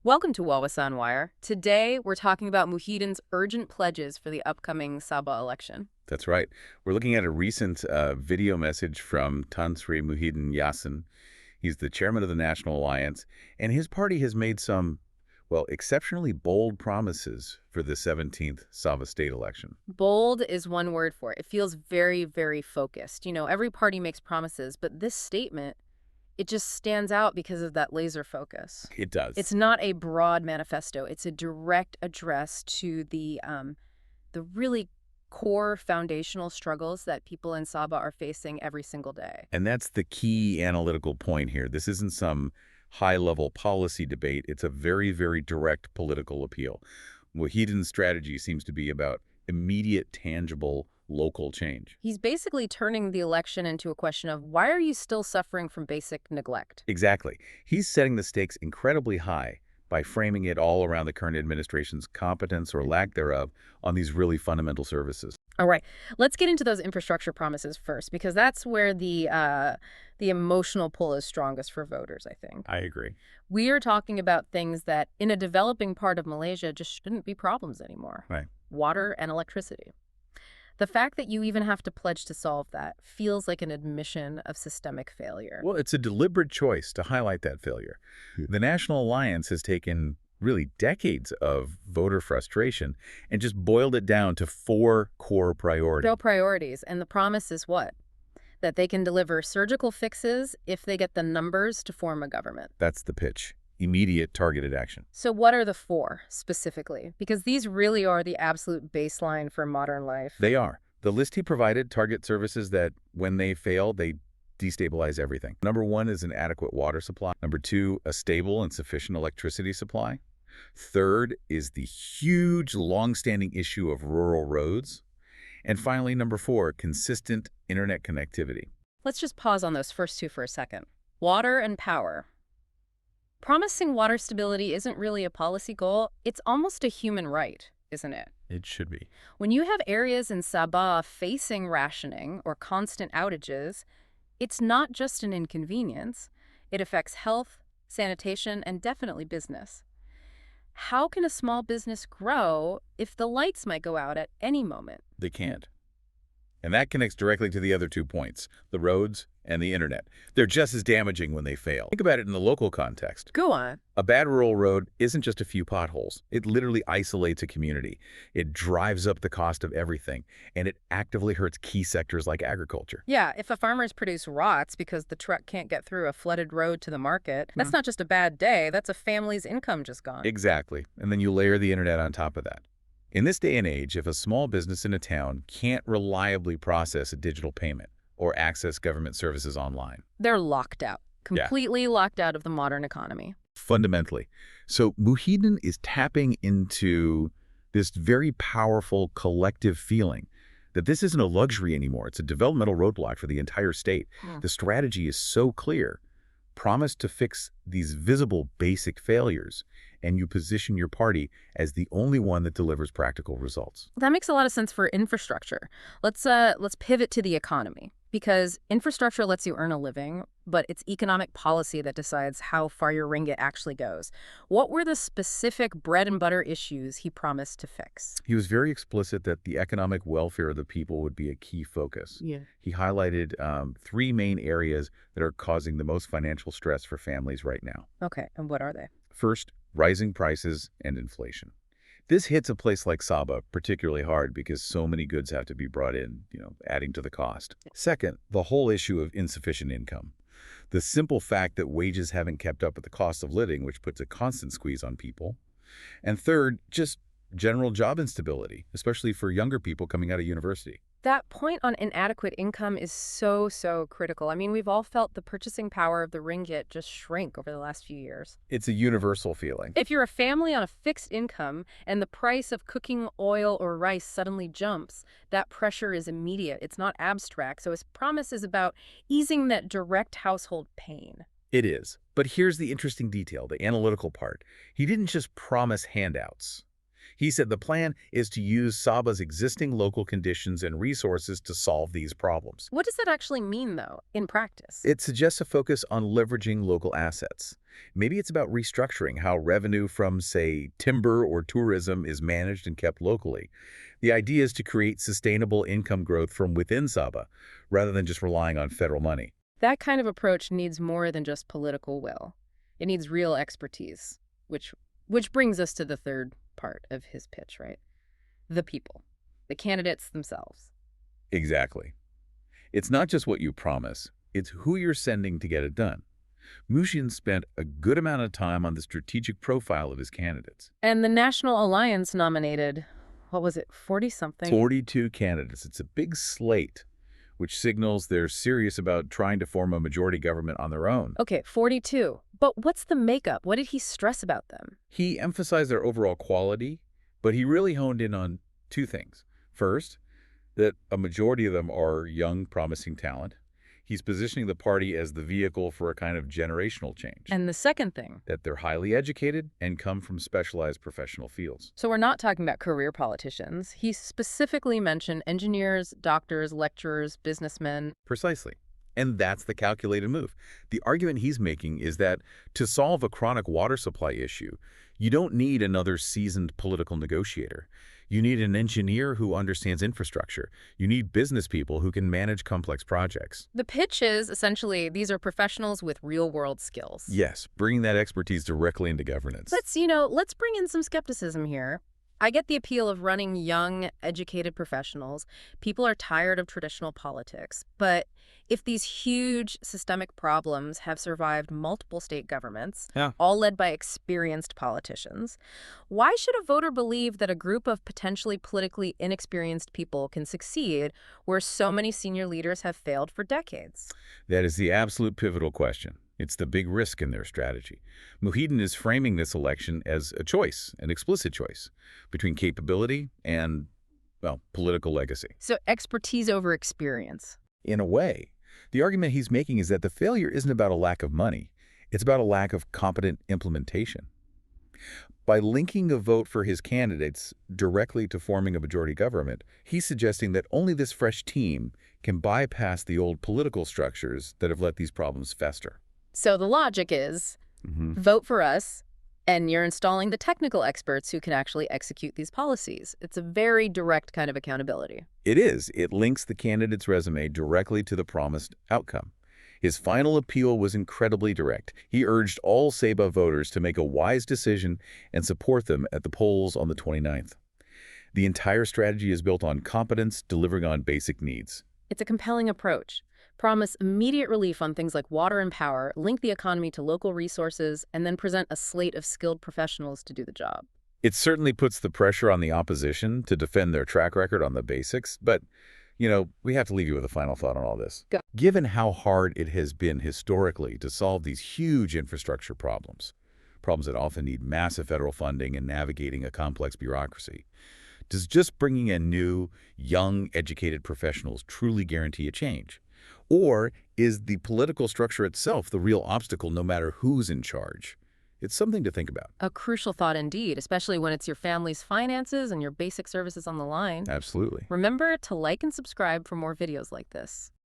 Welcome to Wawasan Wire. Today, we're talking about Muhyiddin's urgent pledges for the upcoming Sabah election. That's right. We're looking at a recent video message from Sri Muhyiddin Yassin. He's the chairman of the National Alliance, and his party has made some, well, exceptionally bold promises for the 17th Sabah state election. Bold is one word for it. It feels very, very focused. You know, every party makes promises, but this statement, it just stands out because of that laser focus. It does. It's not a broad manifesto. It's a direct address to the really core foundational struggles that people in Sabah are facing every single day. And that's the key analytical point here. This isn't some high-level policy debate. It's a very, very direct political appeal. Muhyiddin's strategy seems to be about immediate, tangible, local change. He's basically turning the election into a question of why are you still suffering from basic neglect? Exactly. He's setting the stakes incredibly high by framing it all around the current administration's competence or lack thereof on these really fundamental services. All right, let's get into those infrastructure promises first, because that's where the emotional pull is strongest for voters, I think. I agree. We are talking about things that in a developing part of Malaysia just shouldn't be problems anymore. Right. Water and electricity. The fact that you even have to pledge to solve that feels like an admission of systemic failure. Well, it's a deliberate choice to highlight that failure. The National Alliance has taken really decades of voter frustration and just boiled it down to 4 core priorities. Real priorities, and the promise is what? That they can deliver surgical fixes if they get the numbers to form a government. That's the pitch. Immediate targeted action. So what are the 4 specifically? Because these really are the absolute baseline for modern life. They are. The list he provided target services that, when they fail, they destabilize everything. Number 1 is an adequate water supply. Number 2, a stable and sufficient electricity supply. Third is the huge, long-standing issue of rural roads. And finally, number 4, consistent internet connectivity. Let's just pause on those first 2 for a second. Water and power. Promising water stability isn't really a policy goal. It's almost a human right, isn't it? It should be. When you have areas in Sabah facing rationing or constant outages, it's not just an inconvenience. It affects health, sanitation, and definitely business. How can a small business grow if the lights might go out at any moment? They can't. And that connects directly to the other 2 points, the roads and the internet. They're just as damaging when they fail. Think about it in the local context. Go on. A bad rural road isn't just a few potholes. It literally isolates a community. It drives up the cost of everything, and it actively hurts key sectors like agriculture. Yeah, if a farmer's produce rots because the truck can't get through a flooded road to the market, that's not just a bad day, that's a family's income just gone. Exactly. And then you layer the internet on top of that. In this day and age, if a small business in a town can't reliably process a digital payment or access government services online, They're locked out, completely locked out of the modern economy. fundamentally. So Muhyiddin is tapping into this very powerful collective feeling that this isn't a luxury anymore. It's a developmental roadblock for the entire state. The strategy is so clear. Promise to fix these visible basic failures, and you position your party as the only one that delivers practical results. That makes a lot of sense for infrastructure. Let's pivot to the economy, because infrastructure lets you earn a living, but it's economic policy that decides how far your ringgit actually goes. What were the specific bread and butter issues he promised to fix? He was very explicit that the economic welfare of the people would be a key focus. Yeah. He highlighted 3 main areas that are causing the most financial stress for families right now. Okay, and what are they? First, rising prices and inflation. This hits a place like Sabah particularly hard because so many goods have to be brought in, adding to the cost. Second, the whole issue of insufficient income. The simple fact that wages haven't kept up with the cost of living, which puts a constant squeeze on people. And third, just general job instability, especially for younger people coming out of university. That point on inadequate income is so critical. I mean, we've all felt the purchasing power of the ringgit just shrink over the last few years. It's a universal feeling. If you're a family on a fixed income and the price of cooking oil or rice suddenly jumps, that pressure is immediate. It's not abstract. So his promise is about easing that direct household pain. It is. But here's the interesting detail, the analytical part. He didn't just promise handouts. He said the plan is to use Sabah's existing local conditions and resources to solve these problems. What does that actually mean, though, in practice? It suggests a focus on leveraging local assets. Maybe it's about restructuring how revenue from, say, timber or tourism is managed and kept locally. The idea is to create sustainable income growth from within Sabah, rather than just relying on federal money. That kind of approach needs more than just political will. It needs real expertise, which brings us to the third part of his pitch, right? The people, the candidates themselves. Exactly. It's not just what you promise, it's who you're sending to get it done. Muhyiddin spent a good amount of time on the strategic profile of his candidates. And the National Alliance nominated, what was it, 40-something? 42 candidates. It's a big slate, which signals they're serious about trying to form a majority government on their own. Okay, 42. But what's the makeup? What did he stress about them? He emphasized their overall quality, but he really honed in on two things. First, that a majority of them are young, promising talent. He's positioning the party as the vehicle for a kind of generational change. And the second thing. That they're highly educated and come from specialized professional fields. So we're not talking about career politicians. He specifically mentioned engineers, doctors, lecturers, businessmen. Precisely. And that's the calculated move. The argument he's making is that to solve a chronic water supply issue, you don't need another seasoned political negotiator. You need an engineer who understands infrastructure. You need business people who can manage complex projects. The pitch is, essentially, these are professionals with real-world skills. Yes, bringing that expertise directly into governance. Let's bring in some skepticism here. I get the appeal of running young, educated professionals. People are tired of traditional politics. But if these huge systemic problems have survived multiple state governments, all led by experienced politicians, why should a voter believe that a group of potentially politically inexperienced people can succeed where so many senior leaders have failed for decades? That is the absolute pivotal question. It's the big risk in their strategy. Muhyiddin is framing this election as a choice, an explicit choice, between capability and, well, political legacy. So expertise over experience. In a way, the argument he's making is that the failure isn't about a lack of money. It's about a lack of competent implementation. By linking a vote for his candidates directly to forming a majority government, he's suggesting that only this fresh team can bypass the old political structures that have let these problems fester. So the logic is, vote for us, and you're installing the technical experts who can actually execute these policies. It's a very direct kind of accountability. It is. It links the candidate's resume directly to the promised outcome. His final appeal was incredibly direct. He urged all Sabah voters to make a wise decision and support them at the polls on the 29th. The entire strategy is built on competence, delivering on basic needs. It's a compelling approach. Promise immediate relief on things like water and power, link the economy to local resources, and then present a slate of skilled professionals to do the job. It certainly puts the pressure on the opposition to defend their track record on the basics, but, we have to leave you with a final thought on all this. Go. Given how hard it has been historically to solve these huge infrastructure problems that often need massive federal funding and navigating a complex bureaucracy, does just bringing in new, young, educated professionals truly guarantee a change? Or is the political structure itself the real obstacle no matter who's in charge? It's something to think about. A crucial thought indeed, especially when it's your family's finances and your basic services on the line. Absolutely. Remember to like and subscribe for more videos like this.